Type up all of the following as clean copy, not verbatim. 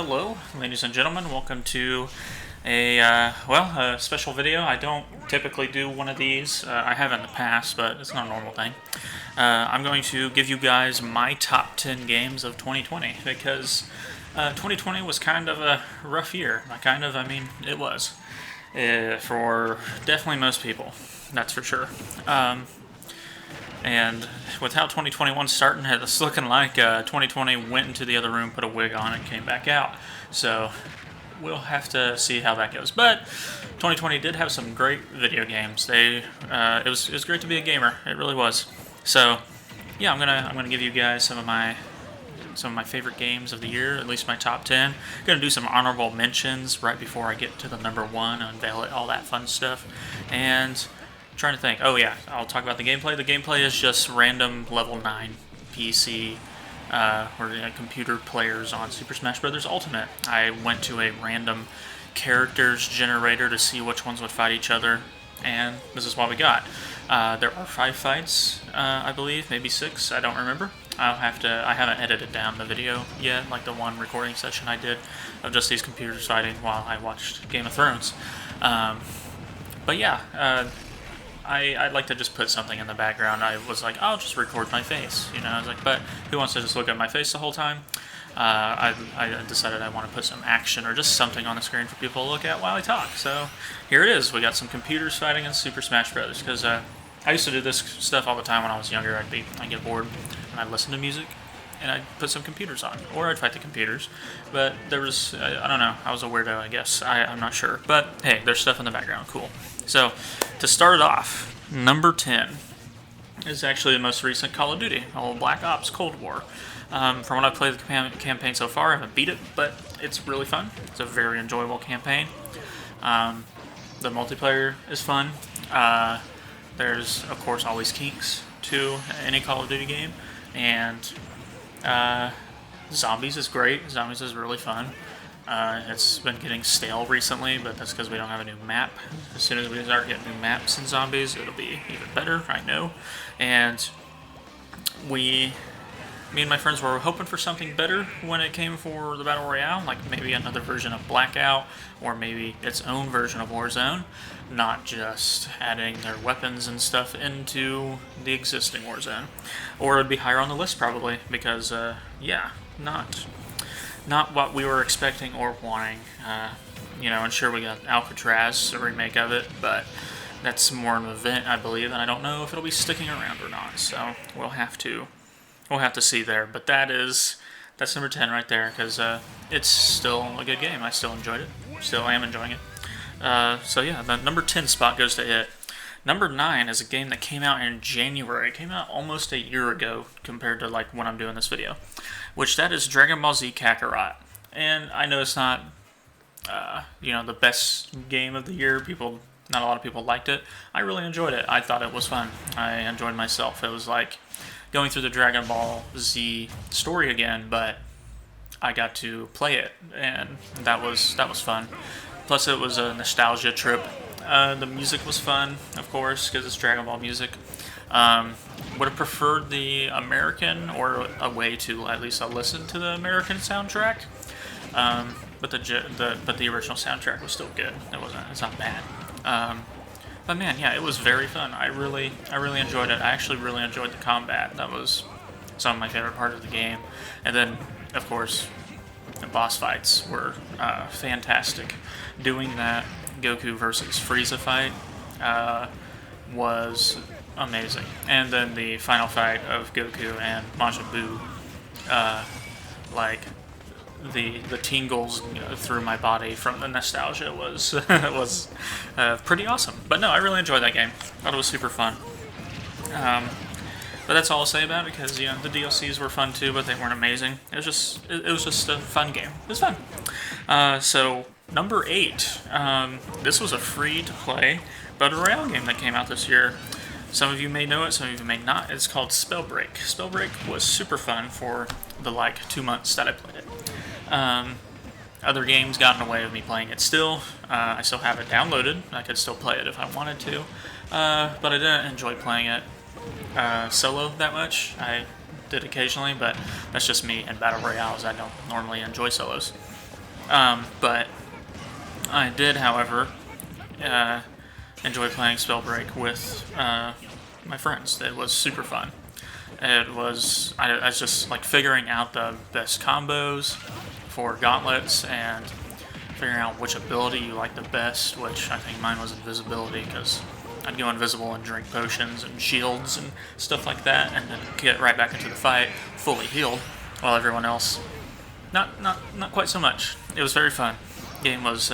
Hello, ladies and gentlemen. Welcome to a special video. I don't typically do one of these. I have in the past, but it's not a normal thing. I'm going to give you guys my top 10 games of 2020 because 2020 was kind of a rough year. I mean, it was for definitely most people. That's for sure. And with how 2021's starting, it's looking like 2020 went into the other room, put a wig on, and came back out. So we'll have to see how that goes. But 2020 did have some great video games. It was great to be a gamer. It really was. So yeah, I'm gonna give you guys some of my favorite games of the year, at least my top 10. I'm gonna do some honorable mentions right before I get to the number one, unveil it, all that fun stuff, and. Trying to think. Oh yeah, I'll talk about the gameplay. The gameplay is just random level 9 PC or computer players on Super Smash Bros. Ultimate. I went to a random characters generator to see which ones would fight each other, and this is what we got. There are 5 fights, I believe, maybe 6. I don't remember. I haven't edited down the video yet, like the one recording session I did of just these computers fighting while I watched Game of Thrones. But yeah. I'd like to just put something in the background. I was like, I'll just record my face, you know. I was like, but who wants to just look at my face the whole time? I decided I want to put some action or just something on the screen for people to look at while I talk. So here it is. We got some computers fighting in Super Smash Bros. Because I used to do this stuff all the time when I was younger. I'd get bored and I'd listen to music and I'd put some computers on, or I'd fight the computers. But there was, I don't know, I was a weirdo, I guess. I'm not sure. But hey, there's stuff in the background. Cool. So to start off, number 10 is actually the most recent Call of Duty, old Black Ops Cold War. From what I've played the campaign so far, I haven't beat it, but it's really fun. It's a very enjoyable campaign. The multiplayer is fun. There's, of course, always kinks to any Call of Duty game. And Zombies is great. Zombies is really fun. It's been getting stale recently, but that's because we don't have a new map. As soon as we start getting new maps in Zombies, it'll be even better, I know. And me and my friends were hoping for something better when it came for the Battle Royale, like maybe another version of Blackout, or maybe its own version of Warzone, not just adding their weapons and stuff into the existing Warzone. Or it would be higher on the list probably, because, yeah, not what we were expecting or wanting. And sure, we got Alcatraz, a remake of it, but that's more of an event, I believe, and I don't know if it'll be sticking around or not. So we'll have to see there. But that's number 10 right there, because it's still a good game. I still enjoyed it. Still am enjoying it. So yeah, the number 10 spot goes to it. Number 9 is a game that came out in January. It came out almost a year ago compared to like when I'm doing this video, which that is Dragon Ball Z Kakarot. And I know it's not, the best game of the year. Not a lot of people liked it. I really enjoyed it. I thought it was fun. I enjoyed myself. It was like going through the Dragon Ball Z story again, but I got to play it, and that was fun. Plus, it was a nostalgia trip. The music was fun, of course, because it's Dragon Ball music. Would have preferred the American, or a way to at least listen to the American soundtrack. But the original soundtrack was still good. It's not bad. But man, yeah, it was very fun. I really enjoyed it. I actually really enjoyed the combat. That was some of my favorite part of the game. And then, of course, the boss fights were fantastic. Doing that Goku versus Frieza fight was amazing. And then the final fight of Goku and Majin Buu, the tingles through my body from the nostalgia was pretty awesome. But no, I really enjoyed that game. Thought it was super fun. But that's all I'll say about it, because the DLCs were fun too, but they weren't amazing. It was just a fun game. It was fun. So number 8, this was a free-to-play Battle Royale game that came out this year. Some of you may know it, some of you may not. It's called Spellbreak. Spellbreak was super fun for the 2 months that I played it. Other games got in the way of me playing it still. I still have it downloaded. I could still play it if I wanted to. But I didn't enjoy playing it solo that much. I did occasionally, but that's just me in Battle Royales. I don't normally enjoy solos. But I did, however, enjoy playing Spellbreak with my friends. It was super fun. It was, I was just like figuring out the best combos for gauntlets and figuring out which ability you like the best, which I think mine was invisibility, because I'd go invisible and drink potions and shields and stuff like that, and then get right back into the fight fully healed, while everyone else not quite so much. It was very fun. Game was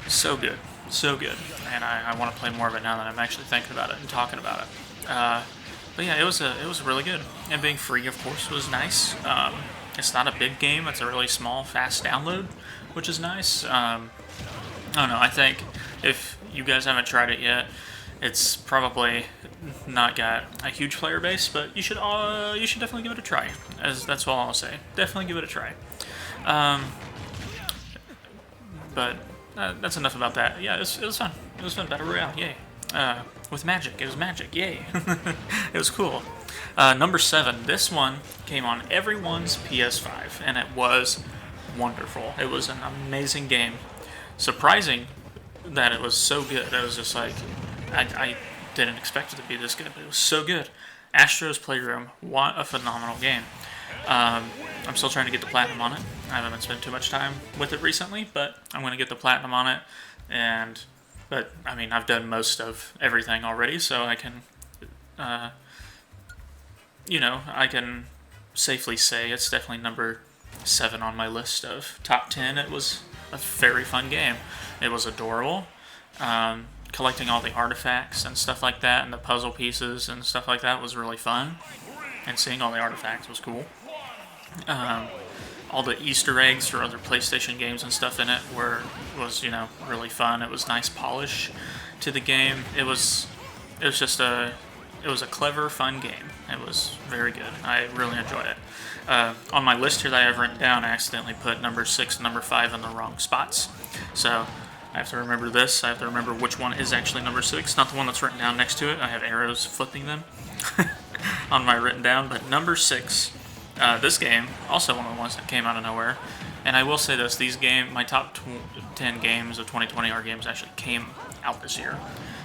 so good, and I want to play more of it now that I'm actually thinking about it and talking about it. But yeah, it was really good, and being free, of course, was nice. It's not a big game; it's a really small, fast download, which is nice. I don't know. I think if you guys haven't tried it yet, it's probably not got a huge player base, but you should definitely give it a try. That's all I'll say. Definitely give it a try. But that's enough about that. Yeah, it was fun. It was fun. Battle Royale, yay. With magic. It was magic, yay. It was cool. Number 7. This one came on everyone's PS5, and it was wonderful. It was an amazing game. Surprising that it was so good. It was just like, I didn't expect it to be this good, but it was so good. Astro's Playroom, what a phenomenal game. I'm still trying to get the platinum on it. I haven't spent too much time with it recently, but I'm going to get the platinum on it. But I mean, I've done most of everything already, so I can, I can safely say it's definitely number 7 on my list of top 10. It was a very fun game. It was adorable. Collecting all the artifacts and stuff like that, and the puzzle pieces and stuff like that was really fun. And seeing all the artifacts was cool. All the Easter eggs for other PlayStation games and stuff in it was really fun. It was nice polish to the game. It was a clever, fun game. It was very good. I really enjoyed it. On my list here that I have written down, I accidentally put number 6 and number 5 in the wrong spots. So I have to remember this. I have to remember which one is actually number 6, not the one that's written down next to it. I have arrows flipping them on my written down, but number 6. This game, also one of the ones that came out of nowhere. And I will say this, my top 10 games of 2020 are games that actually came out this year.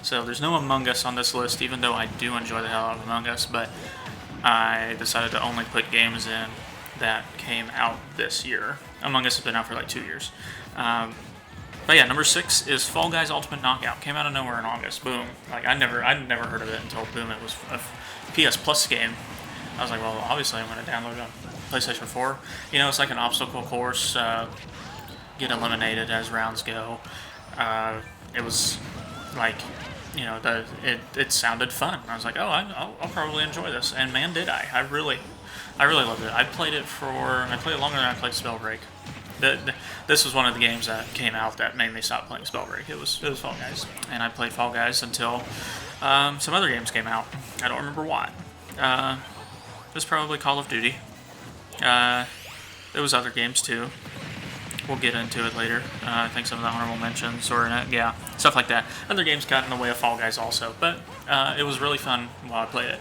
So there's no Among Us on this list, even though I do enjoy the hell out of Among Us, but I decided to only put games in that came out this year. Among Us has been out for like 2 years. But yeah, number 6 is Fall Guys Ultimate Knockout. Came out of nowhere in August. Boom. Like I'd never heard of it until boom, it was a PS Plus game. I was like, well, obviously I'm going to download it on PlayStation 4. It's like an obstacle course. Get eliminated as rounds go. It was like, it sounded fun. I was like, oh, I'll probably enjoy this. And man, did I. I really loved it. I played it longer than I played Spellbreak. This was one of the games that came out that made me stop playing Spellbreak. It was Fall Guys. And I played Fall Guys until some other games came out. I don't remember what. It was probably Call of Duty. There was other games too. We'll get into it later. I think some of the honorable mentions or stuff like that. Other games got in the way of Fall Guys also, but it was really fun while I played it.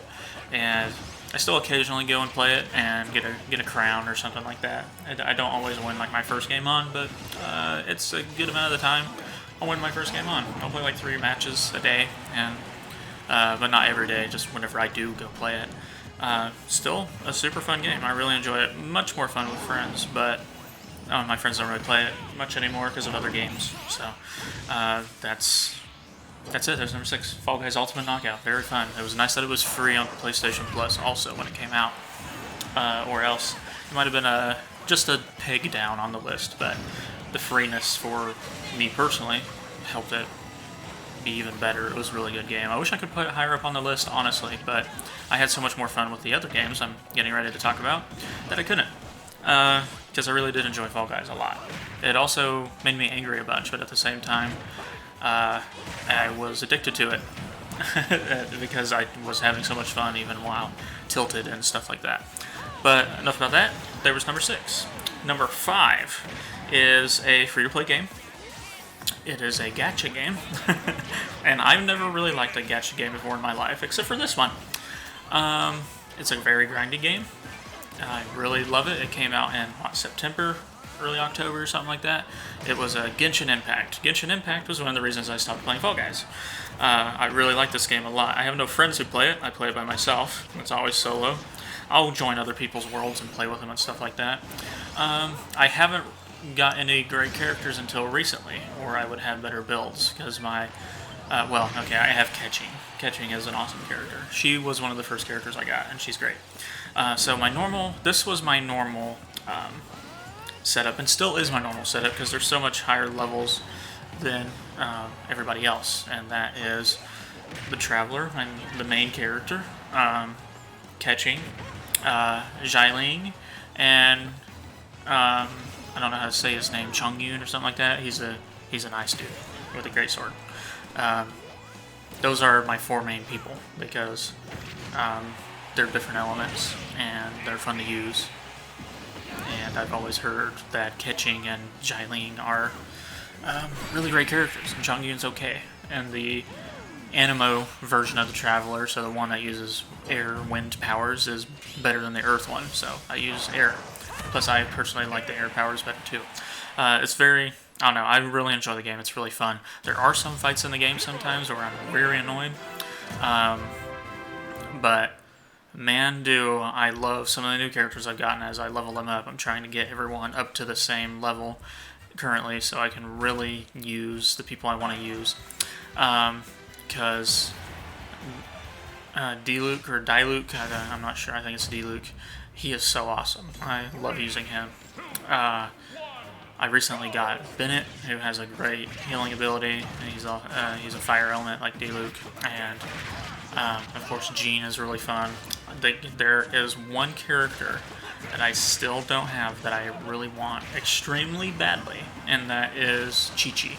And I still occasionally go and play it and get a crown or something like that. I don't always win like my first game on, but it's a good amount of the time I'll win my first game on. I'll play like 3 matches a day, and but not every day. Just whenever I do go play it. Still a super fun game. I really enjoy it. Much more fun with friends, but my friends don't really play it much anymore because of other games. So that's it. There's number 6, Fall Guys Ultimate Knockout. Very fun. It was nice that it was free on PlayStation Plus also when it came out, or else it might have been just a peg down on the list. But the freeness for me personally helped it be even better. It was a really good game. I wish I could put it higher up on the list, honestly, but I had so much more fun with the other games I'm getting ready to talk about that I couldn't. Because I really did enjoy Fall Guys a lot. It also made me angry a bunch, but at the same time, I was addicted to it because I was having so much fun even while tilted and stuff like that. But enough about that. There was number 6. Number 5 is a free-to-play game. It is a gacha game, and I've never really liked a gacha game before in my life, except for this one. It's a very grindy game. I really love it. It came out in September early October or something like that. It was a Genshin Impact. Genshin Impact was one of the reasons I stopped playing Fall Guys. I really like this game a lot. I have no friends who play it. I play it by myself. It's always solo. I'll join other people's worlds and play with them and stuff like that. I haven't got any great characters until recently, or I would have better builds, because my... well, okay, I have Catching. Catching is an awesome character. She was one of the first characters I got, and she's great. So this was my normal setup, and still is my normal setup, because there's so much higher levels than everybody else, and that is the Traveler, and the main character, Catching, Xialing, and I don't know how to say his name, Chongyun or something like that. He's a nice dude with a great sword. Those are my 4 main people, because they're different elements and they're fun to use. And I've always heard that Catching and Xialing are really great characters, and Chongyun's okay. And the Anemo version of the Traveler, so the one that uses air wind powers, is better than the earth one, so I use air. Plus, I personally like the air powers better too. It's very... I don't know, I really enjoy the game. It's really fun. There are some fights in the game sometimes where I'm very annoyed. But, man, do I love some of the new characters I've gotten as I level them up. I'm trying to get everyone up to the same level currently so I can really use the people I want to use. Because D-Luke or Diluke, I'm not sure, I think it's D-Luke. He is so awesome. I love using him. I recently got Bennett, who has a great healing ability, and he's a fire element like D-Luke, and of course Jean is really fun. There is one character that I still don't have that I really want extremely badly, and that is Chi-Chi,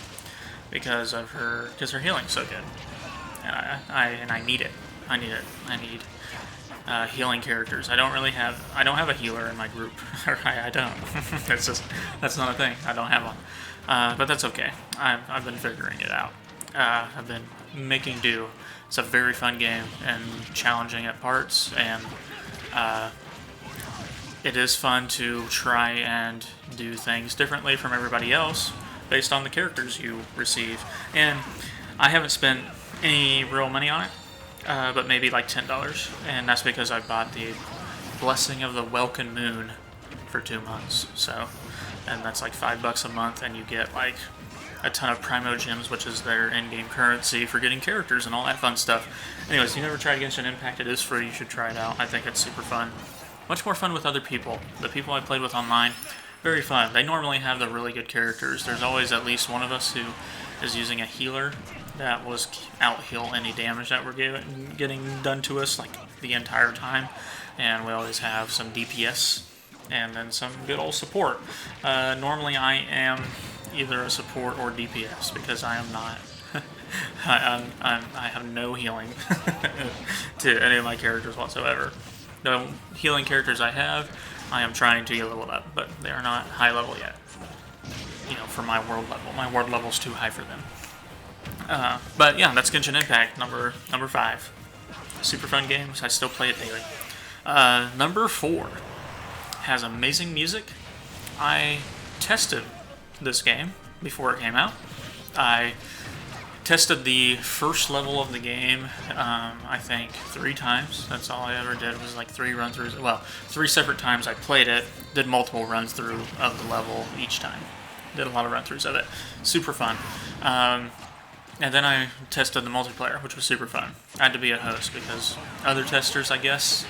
because her healing's so good, and I need it. I need healing characters. I don't have a healer in my group. I don't. That's not a thing. I don't have one. But that's okay. I've been figuring it out. I've been making do. It's a very fun game and challenging at parts, and it is fun to try and do things differently from everybody else based on the characters you receive. And I haven't spent any real money on it. But maybe like $10, and that's because I bought the Blessing of the Welkin Moon for 2 months. So, and that's like $5 a month, and you get like a ton of Primo Gems, which is their in-game currency for getting characters and all that fun stuff. Anyways, you never tried Genshin Impact? It is free. You should try it out. I think it's super fun. Much more fun with other people. The people I played with online, very fun. They normally have the really good characters. There's always at least one of us who is using a healer that was out-heal any damage that we're getting done to us like the entire time, and we always have some DPS and then some good old support. Normally I am either a support or DPS, because I am not I have no healing to any of my characters whatsoever. The healing characters I have, I am trying to get leveled up, but they are not high level yet, for my world level. My world level's too high for them. But yeah, that's Genshin Impact, number 5. Super fun games. I still play it daily. Number 4 has amazing music. I tested this game before it came out. I tested the first level of the game, I think 3 times. That's all I ever did, was like 3 run-throughs. Well, 3 separate times I played it, did multiple runs-through of the level each time. Did a lot of run-throughs of it. Super fun. And then I tested the multiplayer, which was super fun. I had to be a host because other testers, I guess,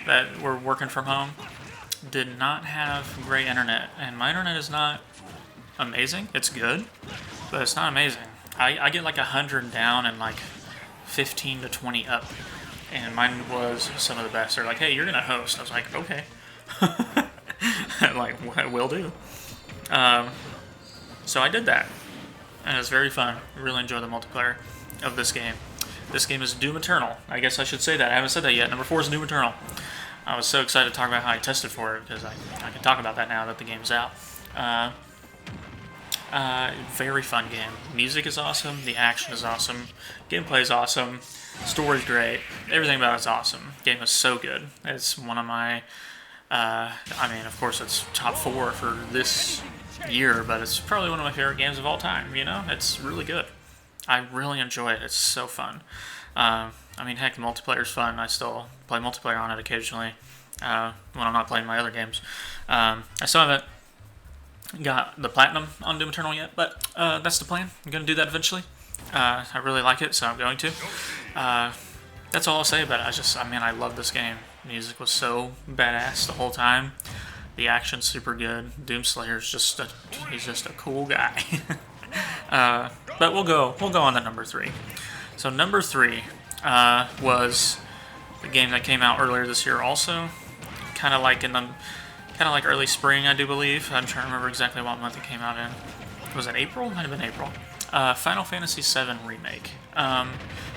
that were working from home did not have great internet. And my internet is not amazing. It's good, but it's not amazing. I get like 100 down and like 15 to 20 up. And mine was some of the best. They're like, hey, you're going to host. I was like, okay. Like, will do. So I did that. And it was very fun. I really enjoy the multiplayer of this game. This game is Doom Eternal. I guess I should say that. I haven't said that yet. Number 4 is Doom Eternal. I was so excited to talk about how I tested for it, because I can talk about that now that the game's out. Very fun game. Music is awesome. The action is awesome. Gameplay is awesome. Story's great. Everything about it's awesome. Game is so good. It's one of my I mean, of course, it's top 4 for this year, but it's probably one of my favorite games of all time. You know, it's really good. I really enjoy it. It's so fun. I mean, heck, multiplayer's fun. I still play multiplayer on it occasionally when I'm not playing my other games. I still haven't got the platinum on Doom Eternal yet, but that's the plan. I'm going to do that eventually. I really like it, so I'm going to. That's all I'll say about it. I love this game. Music was so badass the whole time. The action's super good. Doomslayer's he's just a cool guy. But we'll go on to number 3. So number 3 was the game that came out earlier this year also. Kind of like early spring, I do believe. I'm trying to remember exactly what month it came out in. Was it April? Might have been April. Final Fantasy VII Remake.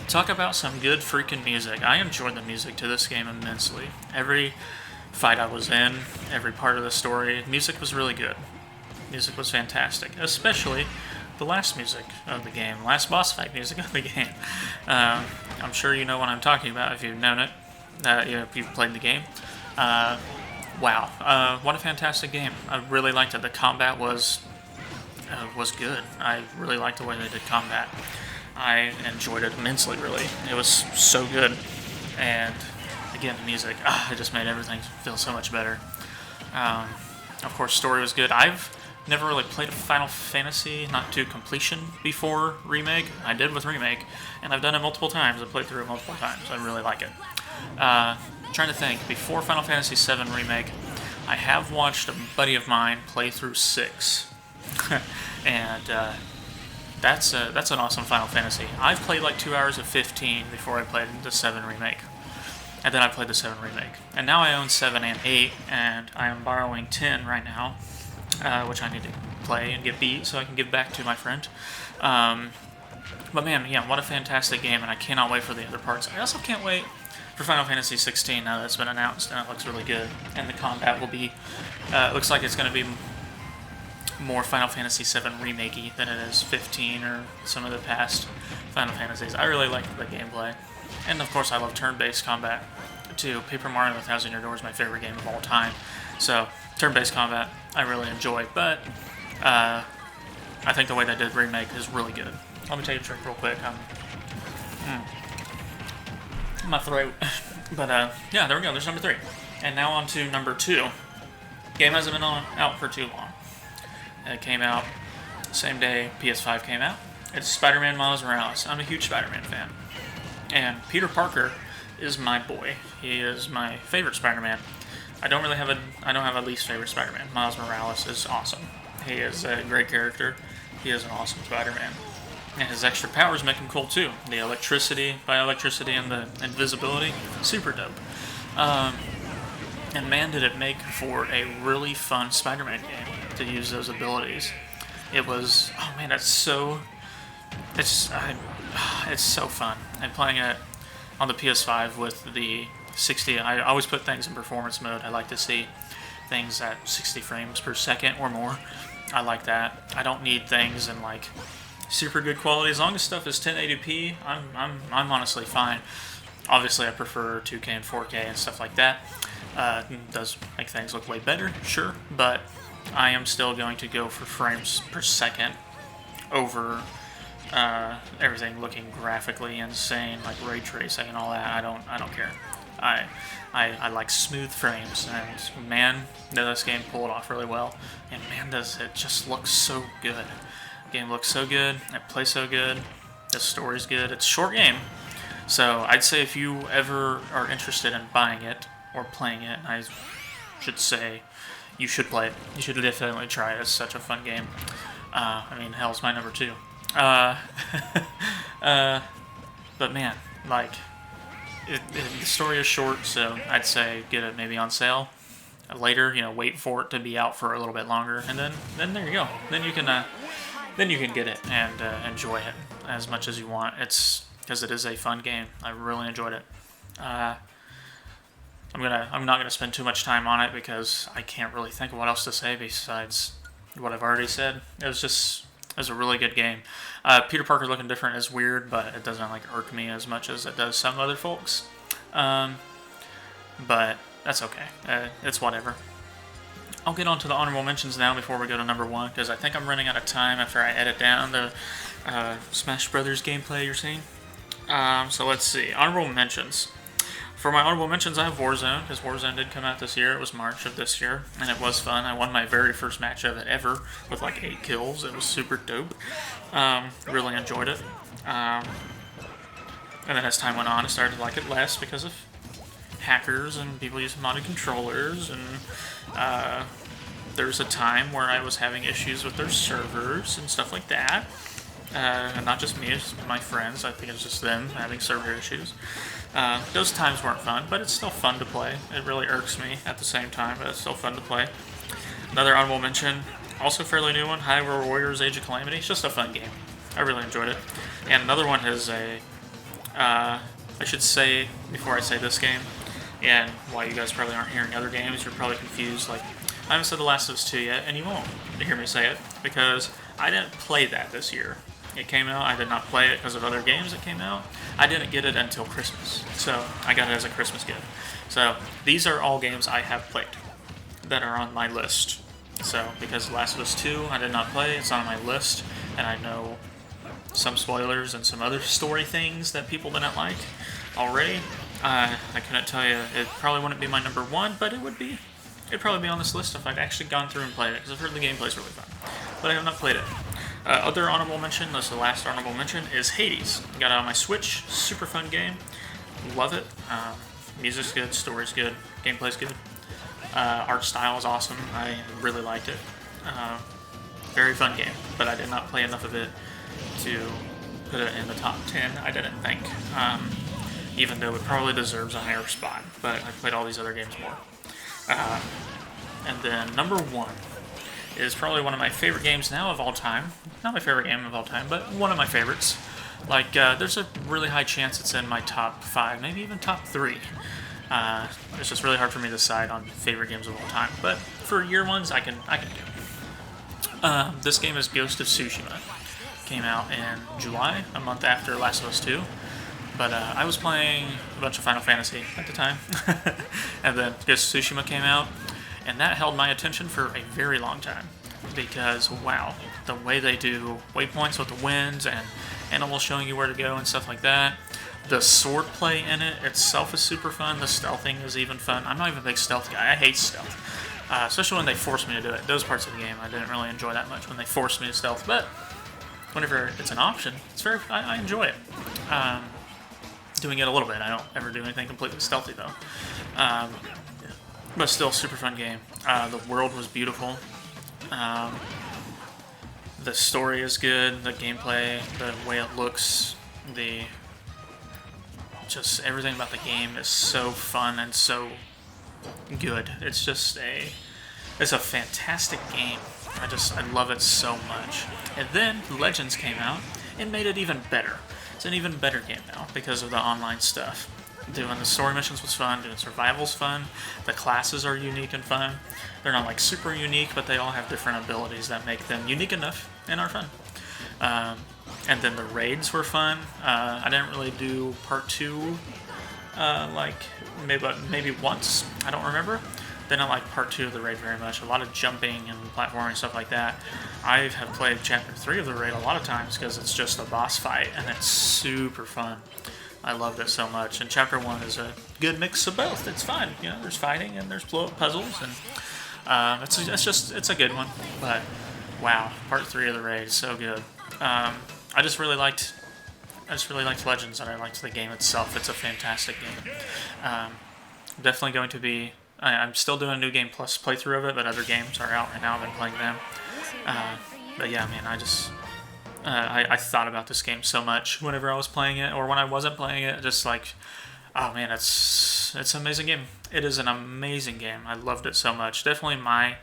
Talk about some good freaking music. I enjoyed the music to this game immensely. Every fight I was in, every part of the story, music was really good. Music was fantastic, especially the last music of the game, last boss fight music of the game. I'm sure you know what I'm talking about if you've known it, if you've played the game. Wow, what a fantastic game. I really liked it. The combat was good. I really liked the way they did combat. I enjoyed it immensely, really. It was so good. And again, the music, it just made everything feel so much better. Of course, story was good. I've never really played a Final Fantasy, not to completion, before Remake. I did with Remake, and I've done it multiple times. I've played through it multiple times. I really like it. Trying to think, before Final Fantasy VII Remake, I have watched a buddy of mine play through 6. And that's an awesome Final Fantasy. I've played like 2 hours of 15 before I played the 7 Remake. And then I played the 7 Remake. And now I own 7 and 8, and I am borrowing 10 right now, which I need to play and get beat so I can give back to my friend. But man, yeah, what a fantastic game, and I cannot wait for the other parts. I also can't wait for Final Fantasy 16 now that it's been announced, and it looks really good. And the combat will be, looks like it's going to be more Final Fantasy VII Remake-y than it is 15 or some of the past Final Fantasies. I really like the gameplay. And of course I love turn-based combat too. Paper Mario 1000 Year Door is my favorite game of all time. So turn-based combat I really enjoy, but I think the way they did Remake is really good. Let me take a drink real quick. My throat. But yeah, there we go. There's number 3. And now on to number 2. Game hasn't been out for too long. It came out same day PS5 came out. It's Spider-Man Miles Morales. I'm a huge Spider-Man fan. And Peter Parker is my boy. He is my favorite Spider-Man. I don't have a least favorite Spider-Man. Miles Morales is awesome. He is a great character. He is an awesome Spider-Man. And his extra powers make him cool too. The electricity and the invisibility, super dope. And man, did it make for a really fun Spider-Man game to use those abilities. It was, oh man, it's so fun. And playing it on the PS5 with the 60, I always put things in performance mode. I like to see things at 60 frames per second or more. I like that. I don't need things in like super good quality. As long as stuff is 1080p, I'm honestly fine. Obviously, I prefer 2K and 4K and stuff like that. It does make things look way better, sure, but I am still going to go for frames per second over everything looking graphically insane, like ray tracing and all that. I don't care. I like smooth frames, and man, does this game pull it off really well. And man, does it just look so good. The game looks so good. It plays so good. The story's good. It's a short game, so I'd say if you ever are interested in buying it or playing it, I should say you should play it. You should definitely try it. It's such a fun game. I mean, hell, it's my number 2. But man, like, the story is short, so I'd say get it maybe on sale later. You know, wait for it to be out for a little bit longer, and then there you go. Then you can get it and enjoy it as much as you want. It's because it is a fun game. I really enjoyed it. I'm not gonna spend too much time on it because I can't really think of what else to say besides what I've already said. It was a really good game. Peter Parker looking different is weird, but it doesn't like irk me as much as it does some other folks. But that's okay. It's whatever. I'll get on to the honorable mentions now before we go to number 1, because I think I'm running out of time after I edit down the Smash Brothers gameplay you're seeing. So let's see. Honorable mentions. For my honorable mentions, I have Warzone, because Warzone did come out this year. It was March of this year, and it was fun. I won my very first match of it ever with like 8 kills. It was super dope. Really enjoyed it. And then as time went on, I started to like it less because of hackers and people using modded controllers, and there was a time where I was having issues with their servers and stuff like that. And not just me, it's my friends. I think it's just them having server issues. Those times weren't fun, but it's still fun to play. It really irks me at the same time, but it's still fun to play. Another honorable mention, also fairly new one, Hyrule Warriors Age of Calamity. It's just a fun game. I really enjoyed it. And another one is I should say, before I say this game, and why you guys probably aren't hearing other games, you're probably confused, like, I haven't said The Last of Us 2 yet, and you won't hear me say it, because I didn't play that this year. It came out, I did not play it because of other games that came out. I didn't get it until Christmas, so I got it as a Christmas gift. So, these are all games I have played that are on my list. So, because The Last of Us 2, I did not play, it's on my list, and I know some spoilers and some other story things that people didn't like already. I couldn't tell you, it probably wouldn't be my number 1, but it'd probably be on this list if I'd actually gone through and played it, because I've heard the gameplay's really fun. But I have not played it. Other honorable mention, this is the last honorable mention, is Hades. Got it on my Switch, super fun game, love it. Music's good, story's good, gameplay's good. Art style is awesome, I really liked it. Very fun game, but I did not play enough of it to put it in the top 10, I didn't think. Even though it probably deserves a higher spot, but I played all these other games more. And then number 1 is probably one of my favorite games now of all time. Not my favorite game of all time, but one of my favorites. Like, there's a really high chance it's in my top 5, maybe even top 3. It's just really hard for me to decide on favorite games of all time, but for year ones, I can do. This game is Ghost of Tsushima. Came out in July, a month after Last of Us 2. But I was playing a bunch of Final Fantasy at the time, and then Ghost of Tsushima came out, and that held my attention for a very long time, because, wow, the way they do waypoints with the winds and animals showing you where to go and stuff like that. The sword play in it itself is super fun. The stealthing is even fun. I'm not even a big stealth guy. I hate stealth, especially when they force me to do it. Those parts of the game I didn't really enjoy that much when they forced me to stealth, but whenever it's an option, I enjoy it. Doing it a little bit. I don't ever do anything completely stealthy though. But still, super fun game. The world was beautiful. The story is good. The gameplay, the way it looks, just everything about the game is so fun and so good. It's a fantastic game. I love it so much. And then Legends came out and made it even better. It's an even better game now because of the online stuff. Doing the story missions was fun, doing survival's fun, the classes are unique and fun. They're not like super unique, but they all have different abilities that make them unique enough and are fun. And then the raids were fun. I didn't really do part 2, like maybe once, I don't remember. Didn't like part 2 of the raid very much. A lot of jumping and platforming and stuff like that. I have played chapter 3 of the raid a lot of times because it's just a boss fight and it's super fun. I loved it so much. And chapter 1 is a good mix of both. It's fun, you know. There's fighting and there's puzzles, and it's a good one. But wow, part 3 of the raid is so good. I just really liked Legends, and I liked the game itself. It's a fantastic game. Definitely going to be. I'm still doing a New Game Plus playthrough of it, but other games are out right now. I've been playing them. But yeah, man, I thought about this game so much whenever I was playing it, or when I wasn't playing it. Just like, oh man, it's an amazing game. It is an amazing game. I loved it so much. Definitely my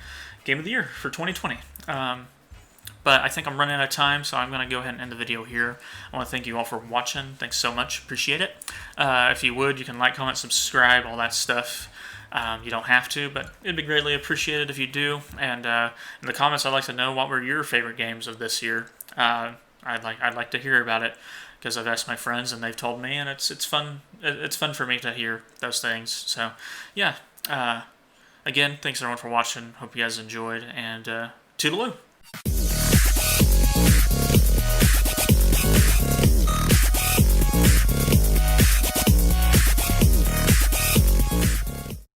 game of the year for 2020. But I think I'm running out of time, so I'm going to go ahead and end the video here. I want to thank you all for watching. Thanks so much. Appreciate it. If you would, you can like, comment, subscribe, all that stuff. You don't have to, but it'd be greatly appreciated if you do. And in the comments, I'd like to know what were your favorite games of this year. I'd like to hear about it, because I've asked my friends and they've told me, and it's fun. It's fun for me to hear those things. So yeah, Again, thanks everyone for watching. Hope you guys enjoyed, and toodaloo.